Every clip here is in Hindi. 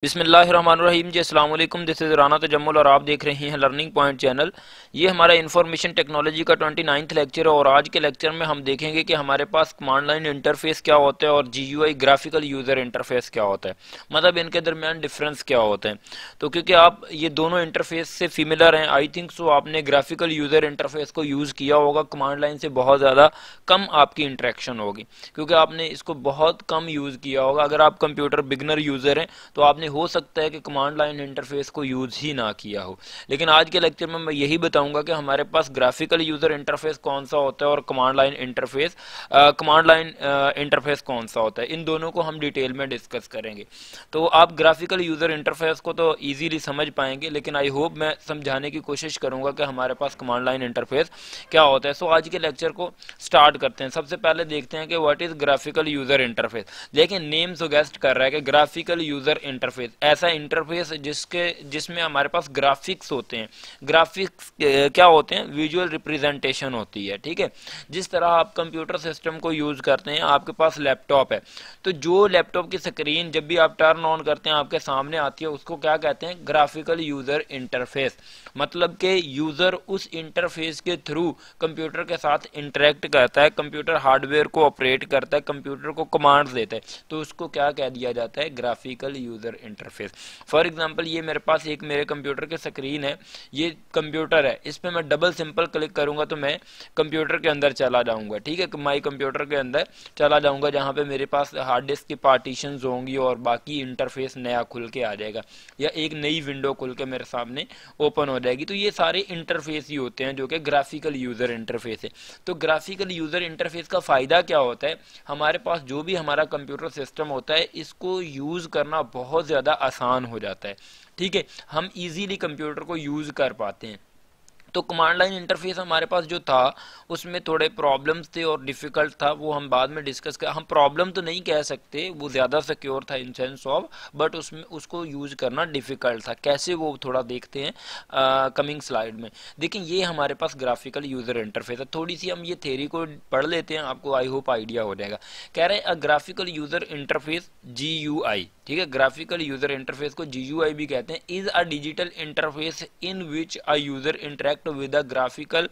बिस्मिल्लाहिर्रहमानिर्रहीम जी, अस्सलाम वालेकुम। दिस इज़ राना तजम्मुल और आप देख रहे हैं लर्निंग पॉइंट चैनल। ये हमारा इंफॉर्मेशन टेक्नोलॉजी का 29वां लेक्चर है और आज के लेक्चर में हम देखेंगे कि हमारे पास कमांड लाइन इंटरफेस क्या होता है और जीयूआई ग्राफिकल यूज़र इंटरफेस क्या होता है, मतलब इनके दरमियान डिफरेंस क्या होता है। तो क्योंकि आप ये दोनों इंटरफेस से फिमिलर हैं, आई थिंक सो आपने ग्राफिकल यूज़र इंटरफेस को यूज़ किया होगा। कमांड लाइन से बहुत ज़्यादा कम आपकी इंटरेक्शन होगी क्योंकि आपने इसको बहुत कम यूज़ किया होगा। अगर आप कंप्यूटर बिगनर यूज़र हैं तो आपने हो सकता है कि कमांड लाइन इंटरफेस को यूज़ ही ना किया हो। लेकिन आज के लेक्चर में मैं यही बताऊंगा कि हमारे पास ग्राफिकल यूज़र इंटरफेस कौन सा होता है और कमांड लाइन इंटरफेस कौन सा होता है। इन दोनों को हम डिटेल में डिस्कस करेंगे। तो आप ग्राफिकल यूज़र इंटरफेस को तो ईजीली समझ पाएंगे, लेकिन आई होप मैं समझाने की कोशिश करूंगा कि हमारे पास कमांड लाइन इंटरफेस क्या होता है। सो आज के लेक्चर को स्टार्ट करते हैं। सबसे पहले देखते हैं कि what is graphical user interface. देखिए, नेम सुगेस्ट कर रहा है कि ग्राफिकल यूज़र इंटरफेस ऐसा इंटरफेस जिसमें हमारे पास ग्राफिक्स होते हैं। ग्राफिक्स क्या होते हैं? विजुअल रिप्रेजेंटेशन होती है। ठीक है, जिस तरह आप कंप्यूटर सिस्टम को यूज करते हैं, आपके पास लैपटॉप है तो जो लैपटॉप की स्क्रीन जब भी आप टर्न ऑन करते हैं आपके सामने आती है, उसको क्या कहते हैं? Graphical user interface. मतलब कि यूजर उस इंटरफेस के थ्रू कंप्यूटर के साथ इंटरेक्ट करता है, कंप्यूटर हार्डवेयर को ऑपरेट करता है, कंप्यूटर को कमांड्स देता है, तो उसको क्या कह दिया जाता है? Graphical user interface. For example, ये मेरे पास एक मेरे कंप्यूटर की स्क्रीन है, ये कंप्यूटर है, इस पर मैं डबल सिंपल क्लिक करूंगा तो मैं कंप्यूटर के अंदर चला जाऊंगा। ठीक है, माई कंप्यूटर के अंदर चला जाऊंगा जहां पे मेरे पास हार्ड डिस्क की पार्टीशंस होंगी और बाकी इंटरफेस नया खुल के आ जाएगा या एक नई विंडो खुल के मेरे सामने ओपन हो जाएगी। तो ये सारे इंटरफेस ही होते हैं जो कि ग्राफिकल यूजर इंटरफेस है। तो ग्राफिकल यूजर इंटरफेस का फायदा क्या होता है? हमारे पास जो भी हमारा कंप्यूटर सिस्टम होता है, इसको यूज करना बहुत ज्यादा आसान हो जाता है। ठीक है, हम इजीली कंप्यूटर को यूज कर पाते हैं। तो कमांड लाइन इंटरफेस हमारे पास जो था उसमें थोड़े प्रॉब्लम्स थे और डिफिकल्ट था, वो हम बाद में डिस्कस कर। हम प्रॉब्लम तो नहीं कह सकते, वो ज़्यादा सिक्योर था इन सेंस ऑफ, बट उसमें उसको यूज करना डिफिकल्ट था। कैसे, वो थोड़ा देखते हैं कमिंग स्लाइड में। देखिए, ये हमारे पास ग्राफिकल यूजर इंटरफेस है। थोड़ी सी हम ये थ्योरी को पढ़ लेते हैं, आपको आई होप आइडिया हो जाएगा। कह रहे हैं ग्राफिकल यूजर इंटरफेस GUI। ठीक है, ग्राफिकल यूजर इंटरफेस को GUI भी कहते हैं। Is a digital interface in which a user interact with a graphical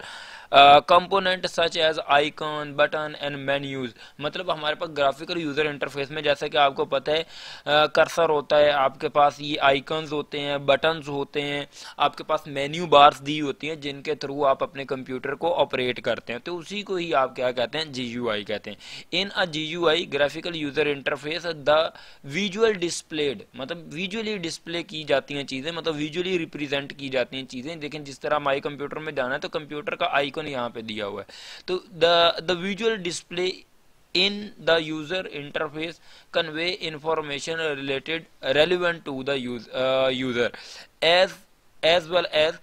component such as icon, button and menus. मतलब हमारे पास ग्राफिकल यूजर इंटरफेस में, जैसा कि आपको पता है, कर्सर होता है, आपके पास ये आइकन्स होते हैं, बटन्स होते हैं, आपके पास मेन्यू बार्स दी होती हैं जिनके थ्रू आप अपने कंप्यूटर को ऑपरेट करते हैं। तो उसी को ही आप क्या कहते हैं? GUI कहते हैं। इन अ GUI graphical user interface the visual displayed, मतलब विजुअली डिस्प्ले की जाती हैं चीज़ें, मतलब विजुअली रिप्रेजेंट की जाती हैं चीज़ें। लेकिन जिस तरह माई कंप्यूटर में जाना है तो कंप्यूटर का आइकन यहाँ पे दिया हुआ है, तो the visual display in the user interface convey information relevant to the user as well as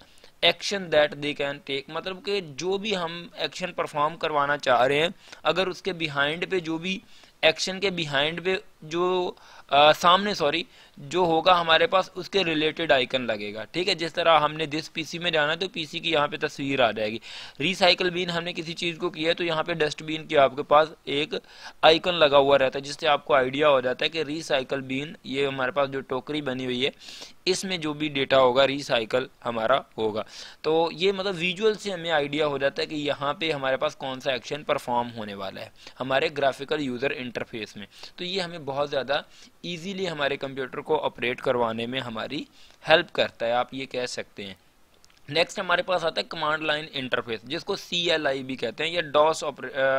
action that they can take. मतलब कि जो भी हम एक्शन परफॉर्म करवाना चाह रहे हैं, अगर उसके बिहाइंड पे जो भी एक्शन के बिहाइंड पे जो सामने सॉरी जो होगा हमारे पास, उसके रिलेटेड आइकन लगेगा। ठीक है, जिस तरह हमने दिस पीसी में जाना है तो पीसी की यहाँ पे तस्वीर आ जाएगी। रिसाइकल बीन हमने किसी चीज़ को किया है तो यहाँ पे डस्टबिन की आपके पास एक आइकन लगा हुआ रहता है, जिससे आपको आइडिया हो जाता है कि रिसाइकल बीन, ये हमारे पास जो टोकरी बनी हुई है, इसमें जो भी डेटा होगा रिसाइकल हमारा होगा। तो ये मतलब विजुअल से हमें आइडिया हो जाता है कि यहाँ पे हमारे पास कौन सा एक्शन परफॉर्म होने वाला है हमारे ग्राफिकल यूज़र इंटरफेस में। तो ये हमें बहुत ज़्यादा इजीली हमारे कंप्यूटर को ऑपरेट करवाने में हमारी हेल्प करता है, आप ये कह सकते हैं। नेक्स्ट हमारे पास आता है कमांड लाइन इंटरफेस, जिसको CLI भी कहते हैं या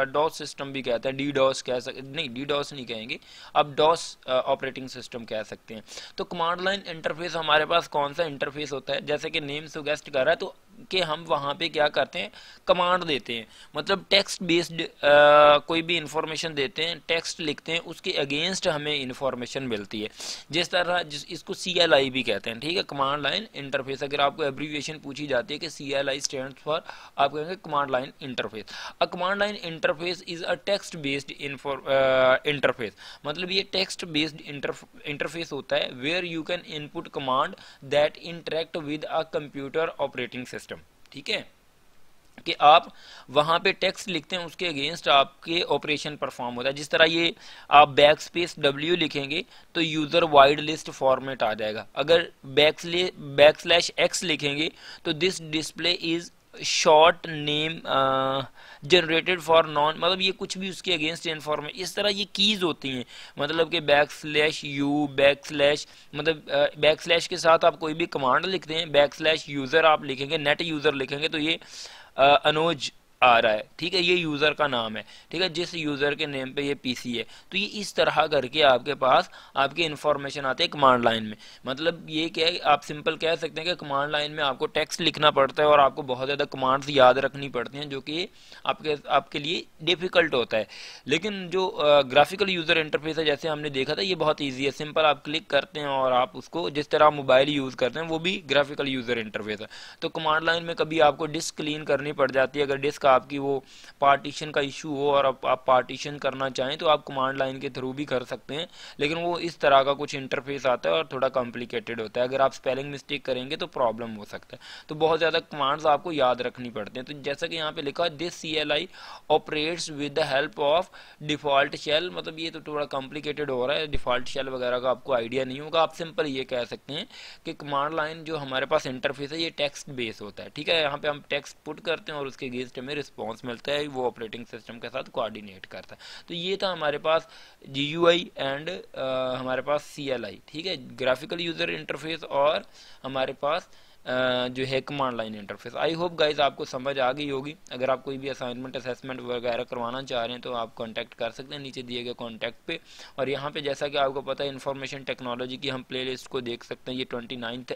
डॉस सिस्टम भी कहते हैं। DDoS कह सकते, नहीं DDoS नहीं कहेंगे, अब डॉस ऑपरेटिंग सिस्टम कह सकते हैं। तो कमांड लाइन इंटरफेस हमारे पास कौन सा इंटरफेस होता है? जैसे कि नेम सुगेस्ट कर रहा है, तो कि हम वहाँ पे क्या करते हैं? कमांड देते हैं, मतलब टेक्स्ट बेस्ड कोई भी इंफॉर्मेशन देते हैं, टेक्स्ट लिखते हैं, उसके अगेंस्ट हमें इंफॉर्मेशन मिलती है। जिस तरह इसको CLI भी कहते हैं। ठीक है, कमांड लाइन इंटरफेस। अगर आपको एब्रीविएशन पूछी जाती है कि CLI स्टैंड्स फॉर, आप कहेंगे command line interface. A command line interface is a text based interface. मतलब ये टेक्स्ट बेस्ड इंटरफेस होता है where you can input command that interact with a computer operating system. ठीक है, कि आप वहाँ पे टेक्स्ट लिखते हैं, उसके अगेंस्ट आपके ऑपरेशन परफॉर्म होता है। जिस तरह ये आप बैक लिखेंगे तो यूज़र वाइड लिस्ट फॉर्मेट आ जाएगा। अगर बैक स्लैश एक्स लिखेंगे तो this display is short name generated for non, मतलब ये कुछ भी उसके अगेंस्ट इन्फॉर्मेशन, इस तरह ये कीज होती हैं। मतलब कि बैक स्लैश मतलब बैक स्लैश के साथ आप कोई भी कमांड लिखते हैं, बैक स्लैश यूज़र आप लिखेंगे, नेट यूज़र लिखेंगे तो ये अनुज आ रहा है, ठीक है, ये यूज़र का नाम है, ठीक है, जिस यूज़र के नेम पे ये पीसी है। तो ये इस तरह करके आपके पास आपके इन्फॉर्मेशन आते हैं कमांड लाइन में। मतलब ये क्या है, आप सिंपल कह सकते हैं कि कमांड लाइन में आपको टेक्स्ट लिखना पड़ता है और आपको बहुत ज़्यादा कमांड्स याद रखनी पड़ती हैं, जो कि आपके लिए डिफ़िकल्ट होता है। लेकिन जो ग्राफिकल यूज़र इंटरफेस है, जैसे हमने देखा था, ये बहुत ईजी है, सिंपल आप क्लिक करते हैं और आप उसको जिस तरह मोबाइल यूज़ करते हैं वो भी ग्राफिकल यूज़र इंटरफेस है। तो कमांड लाइन में कभी आपको डिस्क क्लीन करनी पड़ जाती है, अगर डिस्क आपकी वो पार्टीशन का इशू हो और आप पार्टीशन करना चाहें तो आप कमांड लाइन के थ्रू भी कर सकते हैं, लेकिन वो इस तरह का कुछ इंटरफेस आता है और थोड़ा कॉम्प्लिकेटेड होता है। अगर आप स्पेलिंग मिस्टेक करेंगे तो प्रॉब्लम हो सकता है। तो बहुत ज़्यादा कमांड्स आपको याद रखनी पड़ती हैं। तो जैसा कि यहाँ पे लिखा है, this CLI operates with the help of default shell, मतलब ये तो थोड़ा कॉम्प्लिकेटेड हो रहा है, डिफ़ॉल्ट शेल वगैरह का आपको आइडिया नहीं होगा। आप सिंपल ये कह सकते हैं कि कमांड लाइन जो हमारे पास इंटरफेस है ये टेक्स्ट बेस होता है, ठीक है। यहाँ पे हम टेक्स्ट पुट करते हैं और उसके अगेंस्ट हमें रिस्पॉन्स मिलता है, वो ऑपरेटिंग सिस्टम के साथ कोऑर्डिनेट करता है। तो ये था हमारे पास GUI एंड हमारे पास CLI, ठीक है, ग्राफिकल यूज़र इंटरफेस, और हमारे पास जो है command line interface. I hope guys आपको समझ आ गई होगी। अगर आप कोई भी असाइनमेंट असेसमेंट वगैरह करवाना चाह रहे हैं तो आप कांटेक्ट कर सकते हैं नीचे दिए गए कांटेक्ट पे। और यहाँ पे जैसा कि आपको पता है इंफॉर्मेशन टेक्नोलॉजी की हम प्लेलिस्ट को देख सकते हैं, ये 29th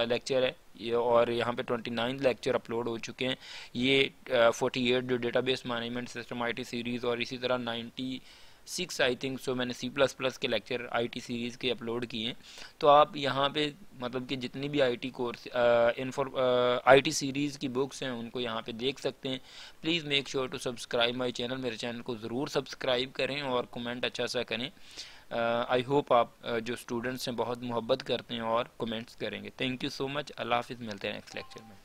लेक्चर है ये, और यहाँ पे 29 लेक्चर अपलोड हो चुके हैं। ये 48 जो database management system IT series, और इसी तरह 96 आई थिंक सो मैंने C++ के लेक्चर IT सीरीज़ के अपलोड किए हैं। तो आप यहाँ पे मतलब कि जितनी भी IT कोर्स IT सीरीज़ की बुक्स हैं उनको यहाँ पे देख सकते हैं। Please make sure to subscribe my channel, मेरे चैनल को ज़रूर सब्सक्राइब करें और कमेंट अच्छा सा करें। आई होप आप जो स्टूडेंट्स हैं बहुत मोहब्बत करते हैं और कमेंट्स करेंगे। Thank you so much. अल्लाह हाफिज़, मिलते हैं नेक्स्ट लेक्चर में।